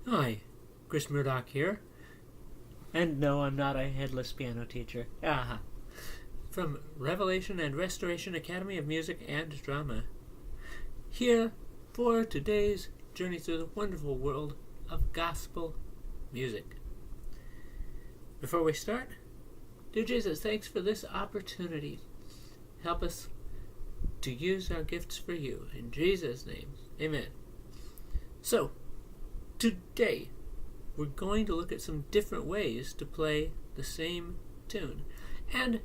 Hi, Chris Murdoch here. And no, I'm not a headless piano teacher. Aha. From Revelation and Restoration Academy of Music and Drama. Here for today's journey through the wonderful world of gospel music. Before we start, dear Jesus, thanks for this opportunity. Help us to use our gifts for you. In Jesus' name, amen. So, today, we're going to look at some different ways to play the same tune. And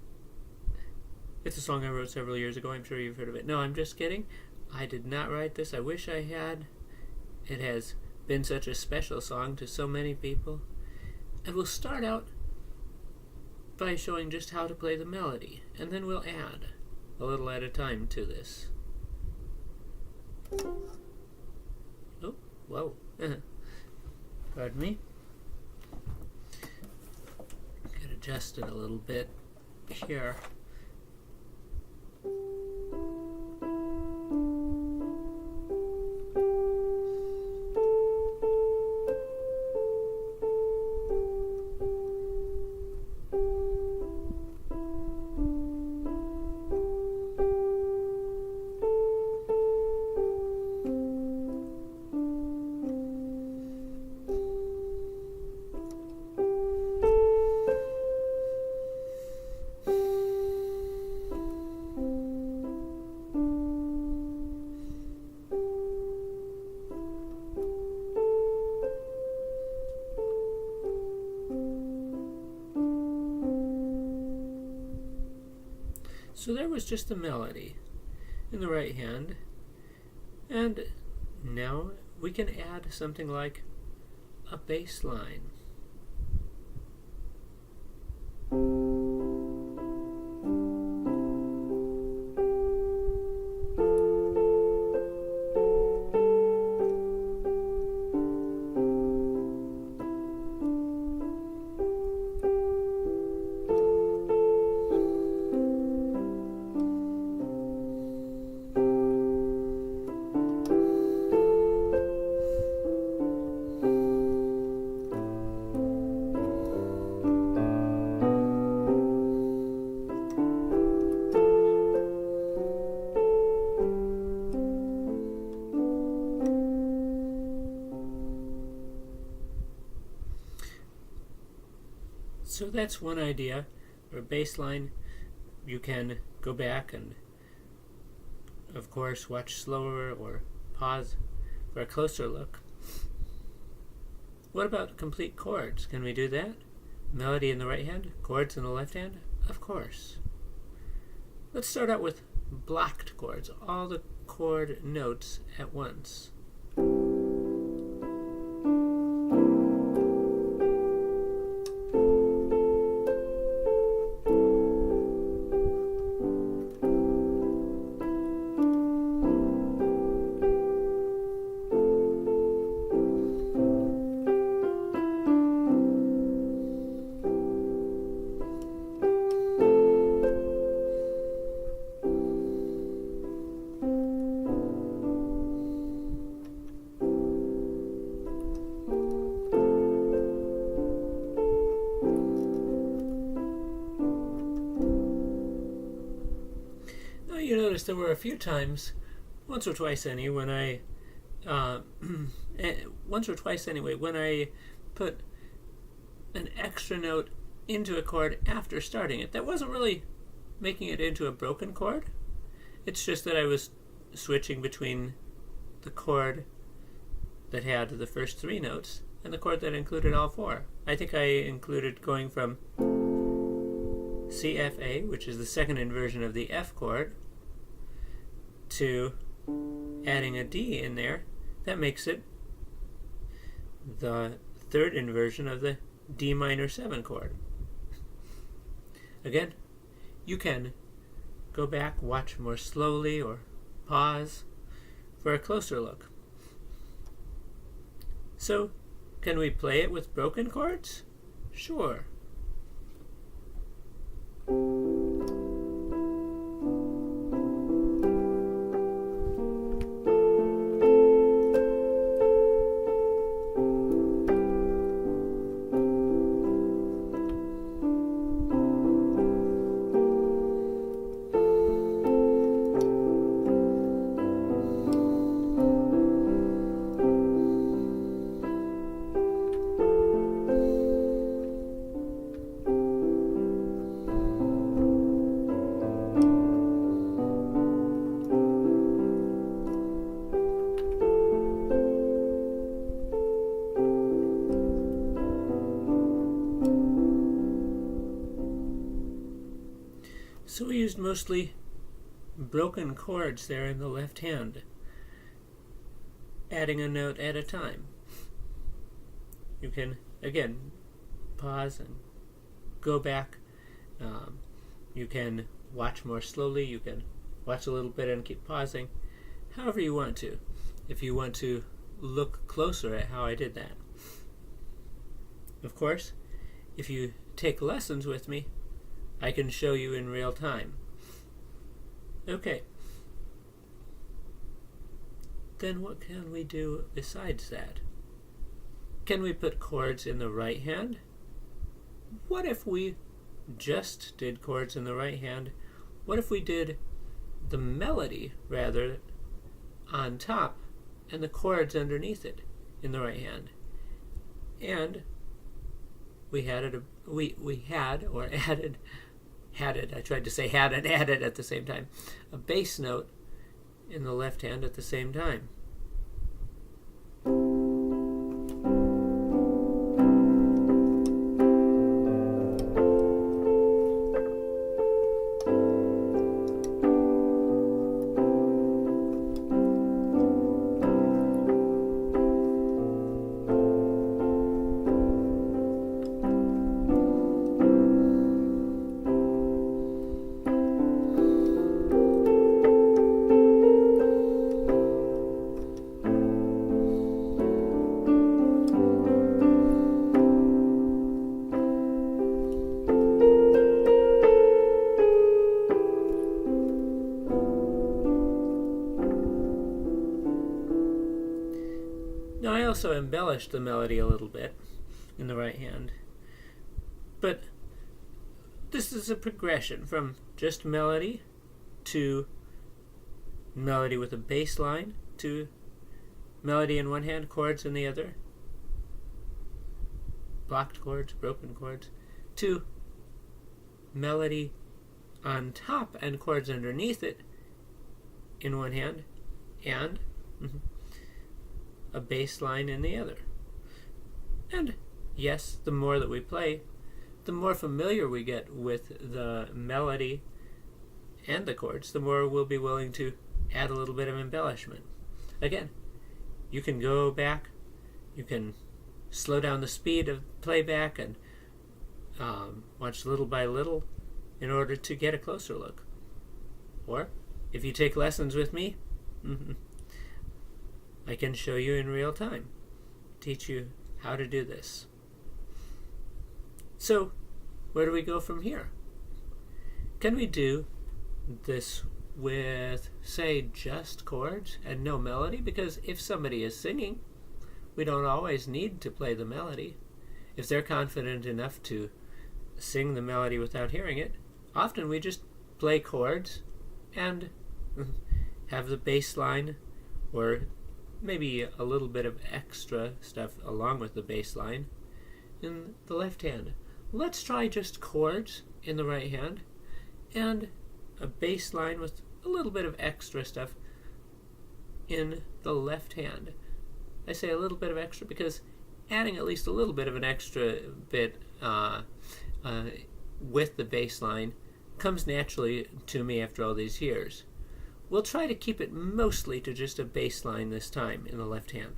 it's a song I wrote several years ago. I'm sure you've heard of it. No, I'm just kidding. I did not write this. I wish I had. It has been such a special song to so many people. And we'll start out by showing just how to play the melody. And then we'll add a little at a time to this. Oh, whoa. Pardon me. Get adjusted a little bit here. So there was just the melody in the right hand, and now we can add something like a bass line. So that's one idea, or bass line. You can go back and, of course, watch slower or pause for a closer look. What about complete chords? Can we do that? Melody in the right hand, chords in the left hand? Of course. Let's start out with blocked chords, all the chord notes at once. You notice there were a few times, once or twice anyway, when I put an extra note into a chord after starting it. That wasn't really making it into a broken chord. It's just that I was switching between the chord that had the first three notes and the chord that included all four. I think I included going from CFA, which is the second inversion of the F chord, to adding a D in there. That makes it the third inversion of the D minor 7 chord. Again, you can go back, watch more slowly, or pause for a closer look. So, can we play it with broken chords? Sure. So we used mostly broken chords there in the left hand, adding a note at a time. You can, again, pause and go back. You can watch more slowly. You can watch a little bit and keep pausing, however you want to, if you want to look closer at how I did that. Of course, if you take lessons with me, I can show you in real time. Okay. Then what can we do besides that? Can we put chords in the right hand? What if we just did chords in the right hand? What if we did the melody rather on top and the chords underneath it in the right hand? And we had I tried to say had and added at the same time, a bass note in the left hand at the same time. Now I also embellished the melody a little bit in the right hand, but this is a progression from just melody to melody with a bass line to melody in one hand, chords in the other, blocked chords, broken chords, to melody on top and chords underneath it in one hand, and a bass line in the other. And yes, the more that we play, the more familiar we get with the melody and the chords, the more we'll be willing to add a little bit of embellishment. Again, you can go back, you can slow down the speed of playback and watch little by little in order to get a closer look. Or, if you take lessons with me, I can show you in real time, teach you how to do this. So, where do we go from here? Can we do this with, say, just chords and no melody? Because if somebody is singing, we don't always need to play the melody. If they're confident enough to sing the melody without hearing it, often we just play chords and have the bass line or maybe a little bit of extra stuff along with the bass line in the left hand. Let's try just chords in the right hand and a bass line with a little bit of extra stuff in the left hand. I say a little bit of extra because adding at least a little bit of an extra bit with the bass line comes naturally to me after all these years. We'll try to keep it mostly to just a bass line this time in the left hand.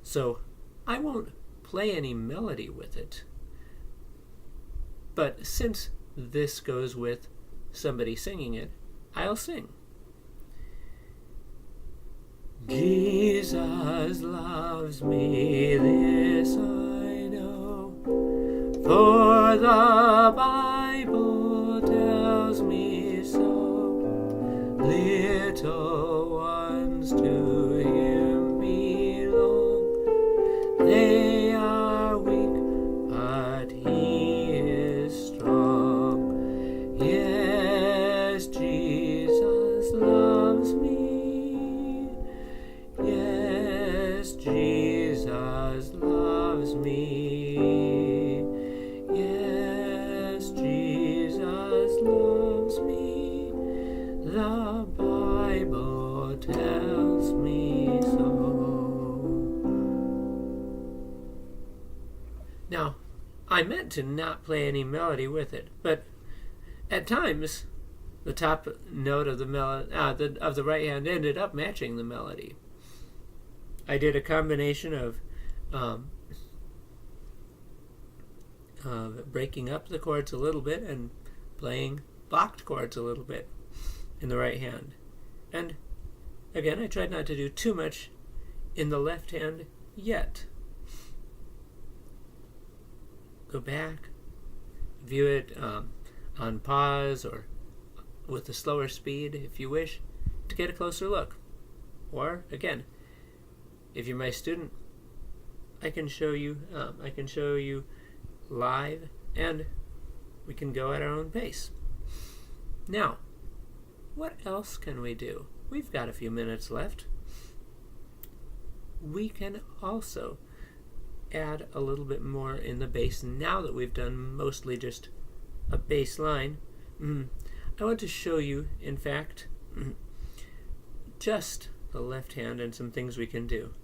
So I won't play any melody with it, but since this goes with somebody singing it, I'll sing. Jesus loves me, this I know, for the Bible tells me so. Little ones to him belong. They are weak, but he is strong. Yes, Jesus loves me. Yes, Jesus loves me. Yes, Jesus loves me. The Bible tells me so. Now, I meant to not play any melody with it, but At times, the top note of the right hand ended up matching the melody. I did a combination of breaking up the chords a little bit and playing blocked chords a little bit in the right hand. And again, I tried not to do too much in the left hand yet. Go back, view it on pause or with a slower speed if you wish to get a closer look. Or again, if you're my student, I can show you live, and we can go at our own pace. Now, what else can we do? We've got a few minutes left. We can also add a little bit more in the bass now that we've done mostly just a bass line. I want to show you, in fact, just the left hand and some things we can do.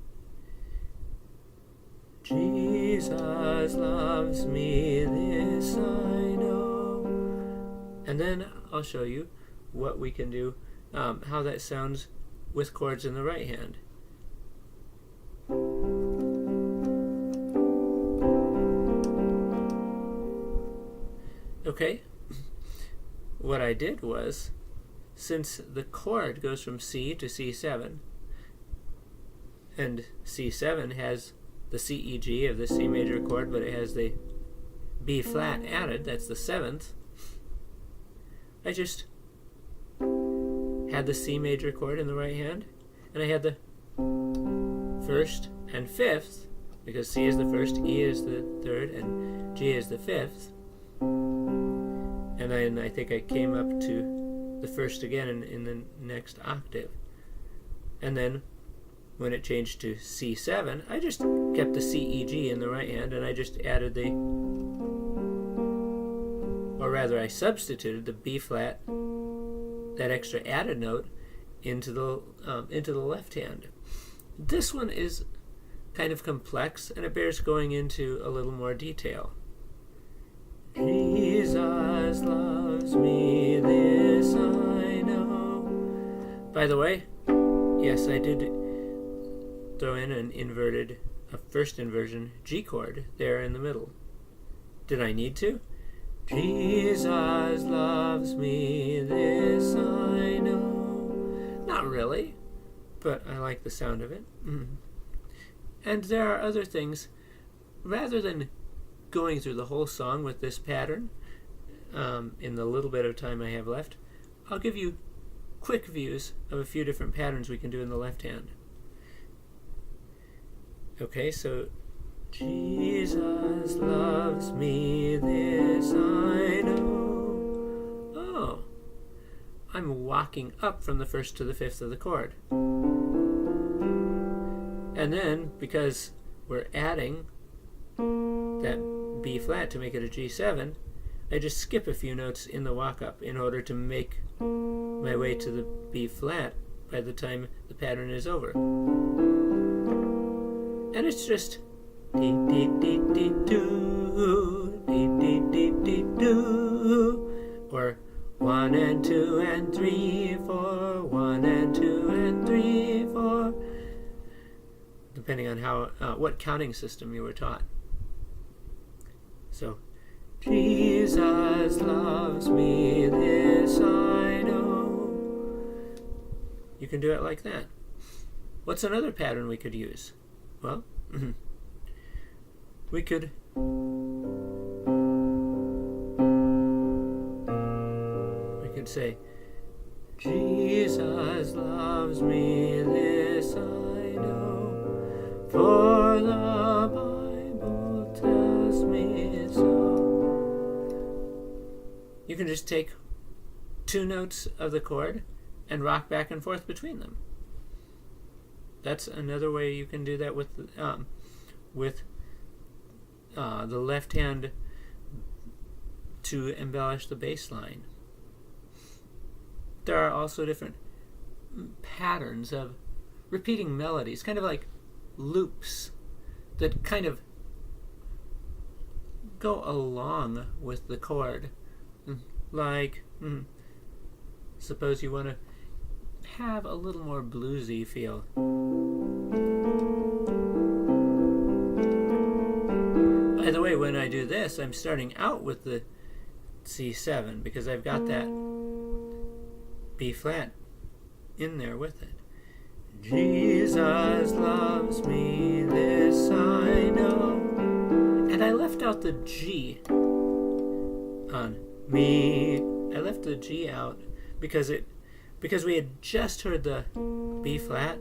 Jesus loves me, this I know. And then I'll show you what we can do, how that sounds with chords in the right hand. Okay, what I did was, since the chord goes from C to C7, and C7 has the C, E, G of the C major chord, but it has the B flat added, that's the 7th, I just had the C major chord in the right hand, and I had the 1st and 5th, because C is the 1st, E is the 3rd, and G is the 5th. And then I think I came up to the 1st again in the next octave. And then when it changed to C7, I just kept the C, E, G in the right hand, and I just added I substituted the B flat, that extra added note, into the left hand. This one is kind of complex, and it bears going into a little more detail. Jesus loves me, this I know. By the way, yes, I did throw in a first inversion G chord there in the middle. Did I need to? Jesus loves me, this I know. Not really, but I like the sound of it. And there are other things. Rather than going through the whole song with this pattern, in the little bit of time I have left, I'll give you quick views of a few different patterns we can do in the left hand. Okay, so Jesus loves me, this I know. Oh, I'm walking up from the 1st to the 5th of the chord. And then, because we're adding that B flat to make it a G7, I just skip a few notes in the walk up in order to make my way to the B flat by the time the pattern is over. And it's just dee dee dee dee doo, dee dee dee dee doo, or 1 and 2 and 3 4, 1 and 2 and 3 4, depending on how what counting system you were taught. So, Jesus loves me, this I know. You can do it like that. What's another pattern we could use? Well, we could say, Jesus loves me, this I know, for the Bible tells me so. You can just take 2 notes of the chord and rock back and forth between them. That's another way you can do that with the left hand to embellish the bass line. There are also different patterns of repeating melodies, kind of like loops that kind of go along with the chord. like, suppose you want to have a little more bluesy feel. By the way, when I do this, I'm starting out with the C7 because I've got that B flat in there with it. Jesus loves me, this I know. And I left out the G on me. I left the G out because we had just heard the B flat.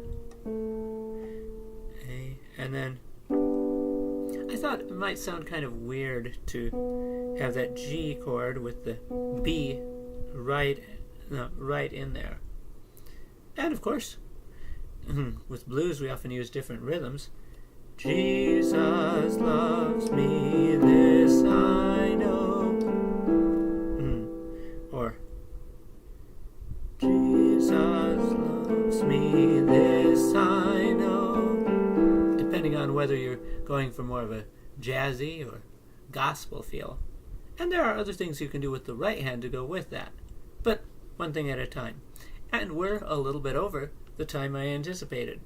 A, and then I thought it might sound kind of weird to have that G chord with the B right in there. And of course, with blues we often use different rhythms. Jesus loves me, this I know. Or Jesus loves me, this I know. Depending on whether you're going for more of a jazzy or gospel feel. And there are other things you can do with the right hand to go with that. But one thing at a time. And we're a little bit over the time I anticipated.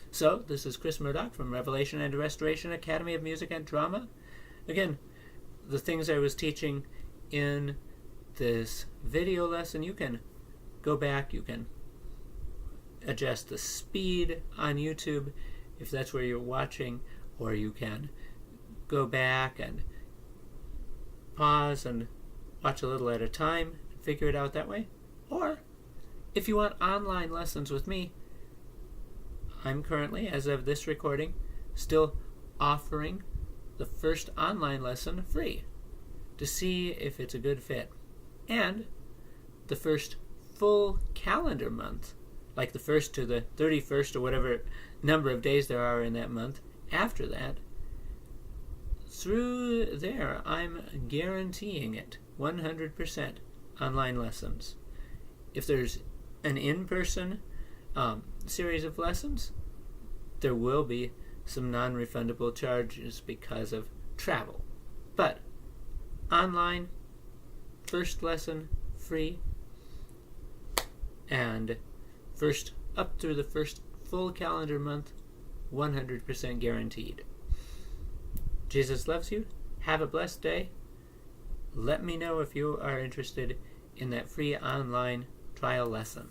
So, this is Chris Murdoch from Revelation and Restoration Academy of Music and Drama. Again, the things I was teaching in this video lesson, you can go back, you can adjust the speed on YouTube if that's where you're watching, or you can go back and pause and watch a little at a time and figure it out that way. Or, if you want online lessons with me, I'm currently, as of this recording, still offering the first online lesson free to see if it's a good fit. And the first full calendar month, like the 1st to the 31st or whatever number of days there are in that month, after that, through there I'm guaranteeing it 100% online lessons. If there's an in-person series of lessons, there will be some non-refundable charges because of travel. But online, first lesson free, and first up through the first full calendar month, 100% guaranteed. Jesus loves you. Have a blessed day. Let me know if you are interested in that free online trial lesson.